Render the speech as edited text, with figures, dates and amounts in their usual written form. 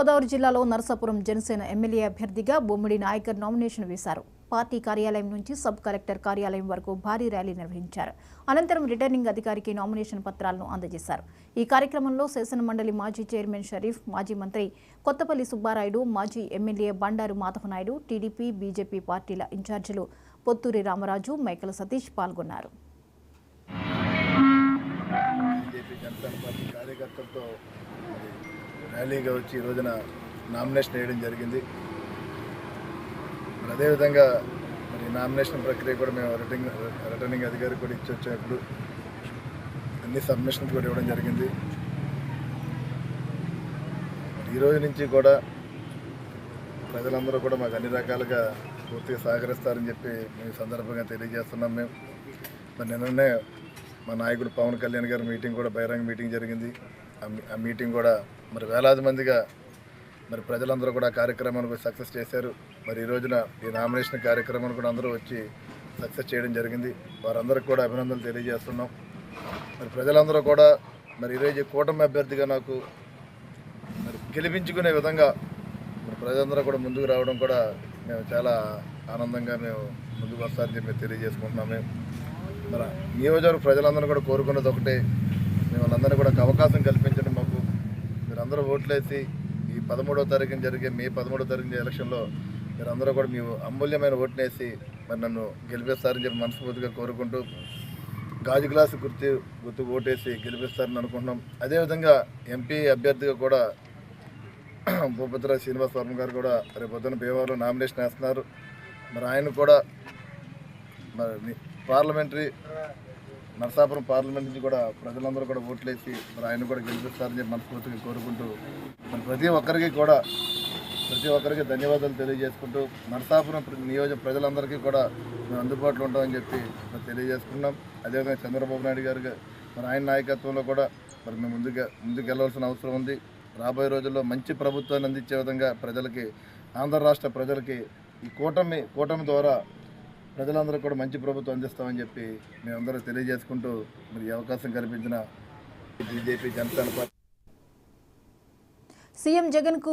గోదావరి జిల్లాలో నరసాపురం జనసేన ఎమ్మెల్యే అభ్యర్థిగా బొమ్మిడి నాయకర్ నామినేషన్ వేశారు. పార్టీ కార్యాలయం నుంచి సబ్ కలెక్టర్ కార్యాలయం వరకు భారీ ర్యాలీ నిర్వహించారు. అనంతరం రిటర్నింగ్ అధికారికి నామినేషన్ పత్రాలను అందజేశారు. ఈ కార్యక్రమంలో శాసనమండలి మాజీ చైర్మన్ షరీఫ్, మాజీ మంత్రి కొత్తపల్లి సుబ్బారాయుడు, మాజీ MLA Bandaru Madhava Naidu, TDP, BJP పార్టీల ఇన్ఛార్జీలు పొత్తూరి రామరాజు, మైకల సతీష్ పాల్గొన్నారు. ర్యాలీగా వచ్చి ఈ రోజున నామినేషన్ వేయడం జరిగింది. అదేవిధంగా నామినేషన్ ప్రక్రియ కూడా మేము రిటర్నింగ్ అధికారికి కూడా ఇచ్చి వచ్చేప్పుడు అన్ని సబ్మిషన్స్ కూడా ఇవ్వడం జరిగింది. ఈ రోజు నుంచి కూడా ప్రజలందరూ కూడా మాకు అన్ని రకాలుగా పూర్తిగా సహకరిస్తారని చెప్పి మేము సందర్భంగా తెలియజేస్తున్నాం. మేము నిన్ననే మా నాయకుడు పవన్ కళ్యాణ్ గారి మీటింగ్ కూడా బహిరంగ మీటింగ్ జరిగింది. ఆ మీటింగ్ కూడా వేలాది మందిగా ప్రజలందరూ కూడా కార్యక్రమాన్ని సక్సెస్ చేశారు. ఈ రోజున ఈ నామినేషన్ కార్యక్రమాన్ని కూడా అందరూ వచ్చి సక్సెస్ చేయడం జరిగింది. వారందరికీ కూడా అభినందనలు తెలియజేస్తున్నాం. ప్రజలందరూ కూడా ఈరోజు కూటమి అభ్యర్థిగా నాకు గెలిపించుకునే విధంగా ప్రజలందరూ కూడా ముందుకు రావడం కూడా మేము చాలా ఆనందంగా మేము ముందుకు వస్తారని చెప్పి తెలియజేసుకుంటున్నాం. మేము నియోజకవర్గ ప్రజలందరూ కూడా కోరుకున్నది ఒకటే, మేము వాళ్ళందరినీ కూడా అవకాశం కల్పించండి. మాకు మీరందరూ ఓట్లేసి ఈ 13వ తారీఖున జరిగే మే 13వ తారీఖున ఎలక్షన్లో మీరందరూ కూడా మీ అమూల్యమైన ఓట్నేసి నన్ను గెలిపిస్తారని చెప్పి మనస్ఫూర్తిగా కోరుకుంటూ గాజు గ్లాసు గుర్తు ఓటేసి గెలిపిస్తారని అనుకుంటున్నాం. అదేవిధంగా ఎంపీ అభ్యర్థిగా కూడా భూపతిరాజు శ్రీనివాస్ వర్మ గారు కూడా రేపు పొద్దున్న భీమవరంలో నామినేషన్ వేస్తున్నారు. ఆయన కూడా నరసాపురం పార్లమెంట్ నుంచి కూడా ప్రజలందరూ కూడా ఓట్లేసి ఆయన కూడా గెలిపిస్తారని చెప్పి మనస్ఫూర్తిగా కోరుకుంటూ ప్రతి ఒక్కరికి ధన్యవాదాలు తెలియజేసుకుంటూ నరసాపురం నియోజక ప్రజలందరికీ కూడా మేము అందుబాటులో ఉంటామని చెప్పి తెలియజేసుకున్నాం. అదేవిధంగా చంద్రబాబు నాయుడు గారు ఆయన నాయకత్వంలో కూడా మేము ముందుకు వెళ్ళవలసిన అవసరం ఉంది. రాబోయే రోజుల్లో మంచి ప్రభుత్వాన్ని అందించే విధంగా ప్రజలకి, ఆంధ్ర రాష్ట్ర ప్రజలకి ఈ కూటమి ద్వారా ప్రజలందరూ కూడా మంచి ప్రభుత్వం అందిస్తామని చెప్పి మేమందరూ తెలియజేసుకుంటూ ఈ అవకాశం కల్పించిన BJP Janasena party CM Jagan కు